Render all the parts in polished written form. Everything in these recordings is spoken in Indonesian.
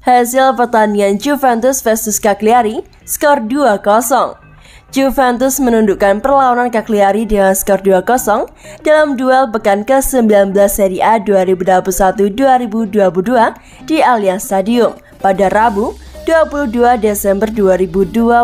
Hasil pertandingan Juventus versus Cagliari, skor 2-0. Juventus menundukkan perlawanan Cagliari dengan skor 2-0 dalam duel pekan ke-19 Serie A 2021-2022 di Allianz Stadium pada Rabu 22 Desember 2021.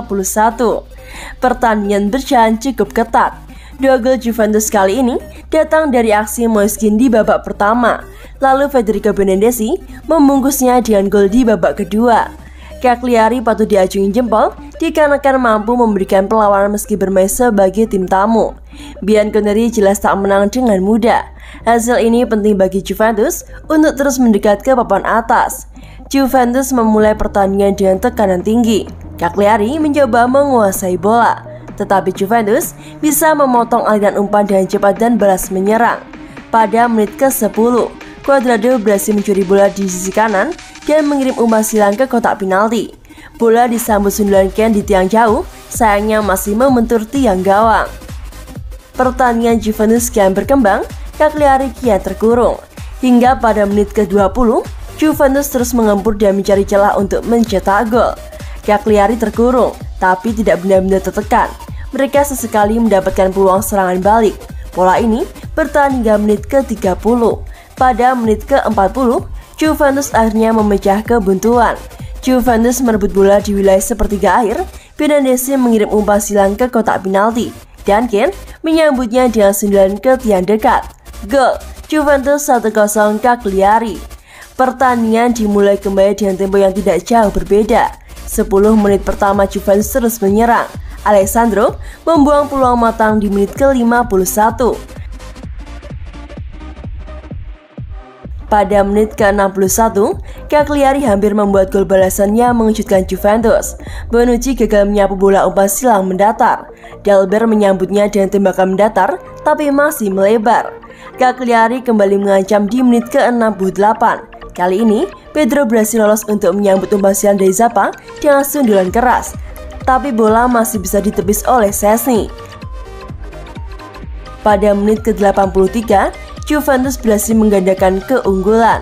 Pertandingan berjalan cukup ketat. Dua gol Juventus kali ini datang dari aksi Moiskin di babak pertama, lalu Federico Bernardeschi membungkusnya dengan gol di babak kedua. Cagliari patut diacungi jempol dikarenakan mampu memberikan perlawanan meski bermain sebagai tim tamu. Bianconeri jelas tak menang dengan mudah. Hasil ini penting bagi Juventus untuk terus mendekat ke papan atas. Juventus memulai pertandingan dengan tekanan tinggi. Cagliari mencoba menguasai bola, tetapi Juventus bisa memotong aliran umpan dengan cepat dan balas menyerang. Pada menit ke-10, Cuadrado berhasil mencuri bola di sisi kanan dan mengirim umpan silang ke kotak penalti. Bola disambut sundulan Ken di tiang jauh, sayangnya masih membentur tiang gawang. Pertandingan Juventus kian berkembang, Cagliari kian terkurung. Hingga pada menit ke-20, Juventus terus mengempur dan mencari celah untuk mencetak gol. Cagliari terkurung, tapi tidak benar-benar tertekan. Mereka sesekali mendapatkan peluang serangan balik. Pola ini bertahan hingga menit ke-30. Pada menit ke-40, Juventus akhirnya memecah kebuntuan. Juventus merebut bola di wilayah sepertiga akhir. Bernardeschi mengirim umpan silang ke kotak penalti, dan Ken menyambutnya dengan sundulan ke tiang dekat. Gol Juventus 1-0 Cagliari. Pertandingan dimulai kembali dengan tempo yang tidak jauh berbeda. 10 menit pertama Juventus terus menyerang. Alessandro membuang peluang matang di menit ke-51. Pada menit ke-61, Cagliari hampir membuat gol balasan yang mengejutkan Juventus. Bonucci gagal menyapu bola umpan silang mendatar. Delber menyambutnya dengan tembakan mendatar, tapi masih melebar. Cagliari kembali mengancam di menit ke-68. Kali ini, Pedro berhasil lolos untuk menyambut umpan silang dari Zappa dengan sundulan keras, tapi bola masih bisa ditepis oleh Szczęsny. Pada menit ke-83, Juventus berhasil menggandakan keunggulan.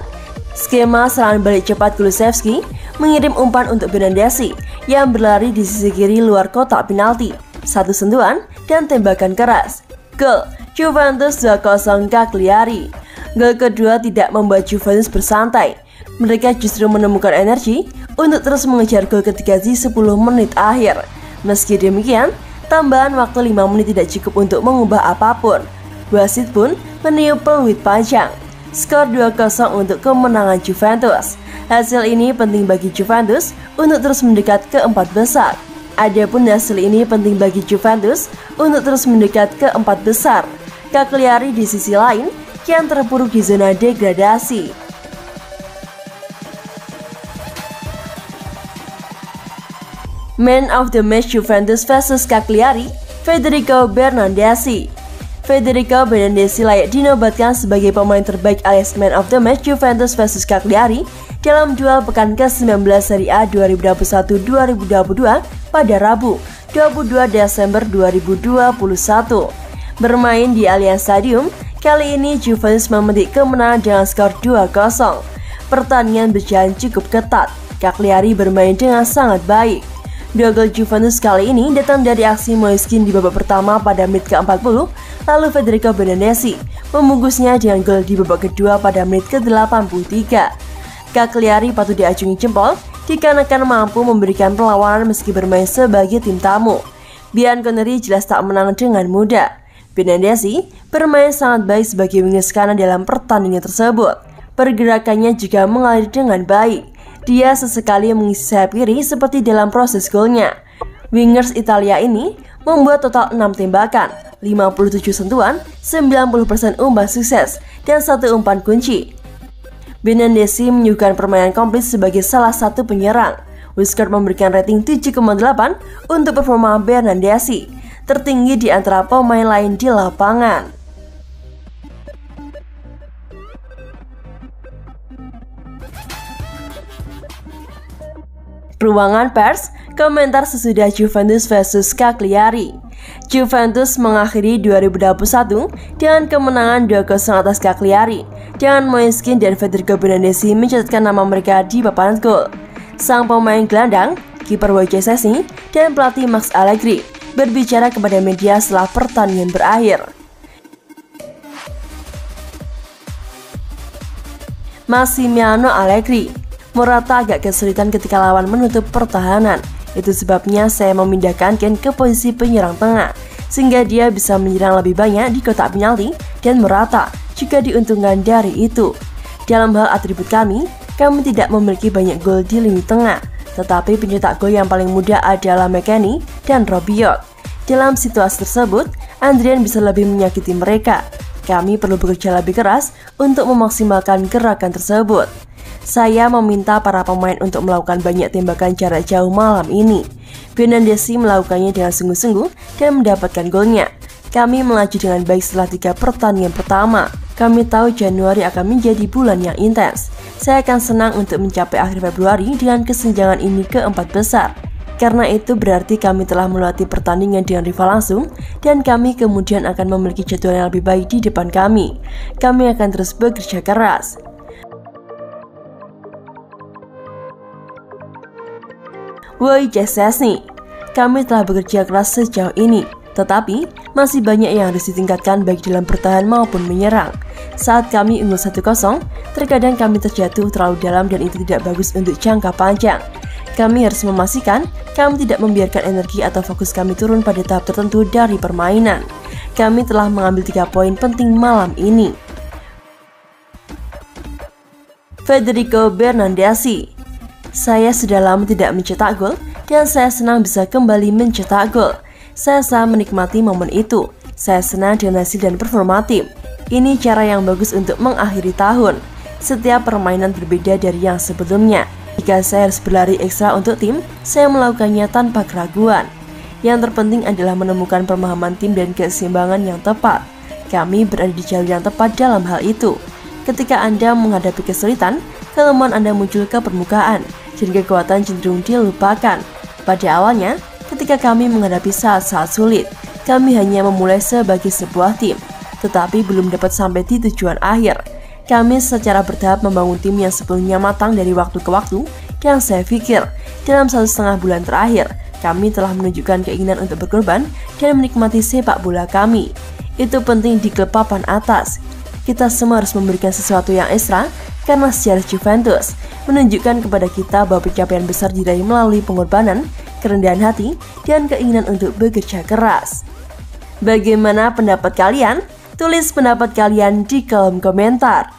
Skema serangan balik cepat Kulusevski mengirim umpan untuk Bernardeschi yang berlari di sisi kiri luar kotak penalti. Satu sentuhan dan tembakan keras. Gol Juventus 2-0 Cagliari. Gol kedua tidak membuat Juventus bersantai. Mereka justru menemukan energi untuk terus mengejar gol ketiga di 10 menit akhir. Meski demikian, tambahan waktu 5 menit tidak cukup untuk mengubah apapun. Wasit pun meniup peluit panjang. Skor 2-0 untuk kemenangan Juventus. Hasil ini penting bagi Juventus untuk terus mendekat ke 4 besar. Adapun hasil ini penting bagi Juventus untuk terus mendekat ke 4 besar. Cagliari di sisi lain kian terpuruk di zona degradasi. Man of the match Juventus versus Cagliari, Federico Bernardeschi. Federico Bernardeschi layak dinobatkan sebagai pemain terbaik alias Man of the match Juventus versus Cagliari dalam duel pekan ke-19 Serie A 2021-2022 pada Rabu 22 Desember 2021. Bermain di Allianz Stadium, kali ini Juventus memetik kemenangan dengan skor 2-0. Pertandingan berjalan cukup ketat. Cagliari bermain dengan sangat baik. Dua gol Juventus kali ini datang dari aksi Moiskin di babak pertama pada menit ke-40, lalu Federico Bernardeschi membungkusnya dengan gol di babak kedua pada menit ke-83. Cagliari patut diacungi jempol dikarenakan mampu memberikan perlawanan meski bermain sebagai tim tamu. Bianconeri jelas tak menang dengan mudah. Bernardeschi bermain sangat baik sebagai wingers kanan dalam pertandingan tersebut. Pergerakannya juga mengalir dengan baik. Dia sesekali mengisi sayap kiri seperti dalam proses golnya. Wingers Italia ini membuat total 6 tembakan, 57 sentuhan, 90% umpan sukses, dan 1 umpan kunci. Bernardeschi menyuguhkan permainan komplit sebagai salah satu penyerang. Wizard memberikan rating 7,8 untuk performa Bernardeschi, tertinggi di antara pemain lain di lapangan. Ruangan pers, komentar sesudah Juventus versus Cagliari. Juventus mengakhiri 2021 dengan kemenangan 2-0 atas Cagliari, dengan Moiskin dan Federico Bernardeschi mencatatkan nama mereka di papan gol. Sang pemain gelandang, kiper WCSC, dan pelatih Max Allegri berbicara kepada media setelah pertandingan berakhir. Massimiliano Allegri, Morata agak kesulitan ketika lawan menutup pertahanan. Itu sebabnya saya memindahkan Kane ke posisi penyerang tengah, sehingga dia bisa menyerang lebih banyak di kotak penalti dan Morata juga diuntungkan dari itu. Dalam hal atribut kami tidak memiliki banyak gol di lini tengah, tetapi pencetak gol yang paling mudah adalah McKennie dan Rabiot. Dalam situasi tersebut, Adrian bisa lebih menyakiti mereka. Kami perlu bekerja lebih keras untuk memaksimalkan gerakan tersebut. Saya meminta para pemain untuk melakukan banyak tembakan jarak jauh malam ini. Benandesi melakukannya dengan sungguh-sungguh dan mendapatkan golnya. Kami melaju dengan baik setelah 3 pertandingan pertama. Kami tahu Januari akan menjadi bulan yang intens. Saya akan senang untuk mencapai akhir Februari dengan kesenjangan ini ke 4 besar. Karena itu berarti kami telah melewati pertandingan dengan rival langsung dan kami kemudian akan memiliki jadwal yang lebih baik di depan kami. Kami akan terus bekerja keras. WCSC, kami telah bekerja keras sejauh ini, tetapi masih banyak yang harus ditingkatkan baik dalam bertahan maupun menyerang. Saat kami unggul 1-0, terkadang kami terjatuh terlalu dalam dan itu tidak bagus untuk jangka panjang. Kami harus memastikan kami tidak membiarkan energi atau fokus kami turun pada tahap tertentu dari permainan. Kami telah mengambil 3 poin penting malam ini. Federico Bernardeschi, saya sudah lama tidak mencetak gol dan saya senang bisa kembali mencetak gol. Saya sangat menikmati momen itu. Saya senang dengan hasil dan performa tim. Ini cara yang bagus untuk mengakhiri tahun. Setiap permainan berbeda dari yang sebelumnya. Jika saya harus berlari ekstra untuk tim, saya melakukannya tanpa keraguan. Yang terpenting adalah menemukan pemahaman tim dan keseimbangan yang tepat. Kami berada di jalur yang tepat dalam hal itu. Ketika Anda menghadapi kesulitan, kelemahan Anda muncul ke permukaan dan kekuatan cenderung dilupakan. Pada awalnya, ketika kami menghadapi saat-saat sulit, kami hanya memulai sebagai sebuah tim, tetapi belum dapat sampai di tujuan akhir. Kami secara bertahap membangun tim yang sepenuhnya matang dari waktu ke waktu, dan saya pikir dalam 1,5 bulan terakhir, kami telah menunjukkan keinginan untuk berkorban dan menikmati sepak bola kami. Itu penting di klub papan atas. Kita semua harus memberikan sesuatu yang ekstra, karena sejarah Juventus menunjukkan kepada kita bahwa pencapaian besar diraih melalui pengorbanan, kerendahan hati, dan keinginan untuk bekerja keras. Bagaimana pendapat kalian? Tulis pendapat kalian di kolom komentar.